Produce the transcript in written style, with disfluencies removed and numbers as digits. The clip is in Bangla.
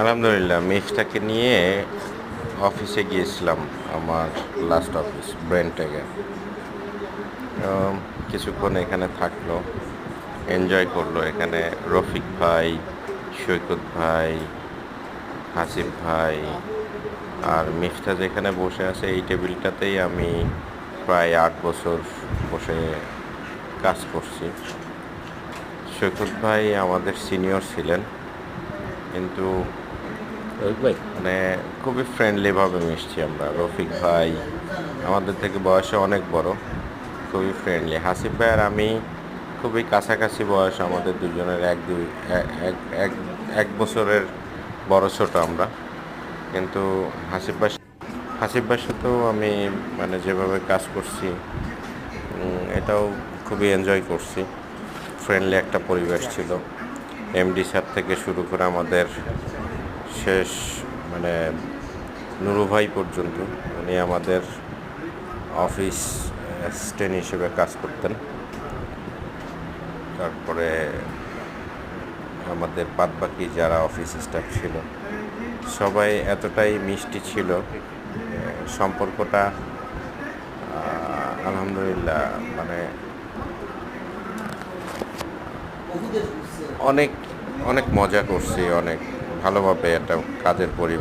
আলহামদুলিল্লাহ, মিফতাকে নিয়ে অফিসে গিয়েছিলাম। আমার লাস্ট অফিস ব্রেনটেকে। কিছুক্ষণ এখানে থাকলো, এনজয় করলো। এখানে রফিক ভাই, সৈকত ভাই, হাসিফ ভাই আর মিফতা যেখানে বসে আছে এই টেবিলটাতেই আমি প্রায় 8 বছর বসে কাজ করছি। সৈকত ভাই আমাদের সিনিয়র ছিলেন, কিন্তু ভাই মানে খুবই ফ্রেন্ডলিভাবে মিশছি আমরা। রফিক ভাই আমাদের থেকে বয়সে অনেক বড়, খুবই ফ্রেন্ডলি। হাসিফ ভাই আর আমি খুবই কাছাকাছি বয়স, আমাদের দুজনের এক এক এক বছরের বড় ছোট আমরা। কিন্তু হাসিফ ভাই হাসিফ ভাইয়ের সাথেও আমি মানে যেভাবে কাজ করছি, এটাও খুবই এনজয় করছি। ফ্রেন্ডলি একটা পরিবেশ ছিল। এমডি স্যার থেকে শুরু করে আমাদের শেষ মানে নুরু ভাই পর্যন্ত উনি আমাদের অফিস অ্যাসিস্ট্যান্ট হিসেবে কাজ করতেন। তারপরে আমাদের বাদবাকি যারা অফিস স্টাফ ছিল সবাই এতটাই মিষ্টি ছিল, সম্পর্কটা আলহামদুলিল্লাহ মানে অনেক অনেক মজা করছি, অনেক ভালোভাবে একটা কাজের পরিবেশ।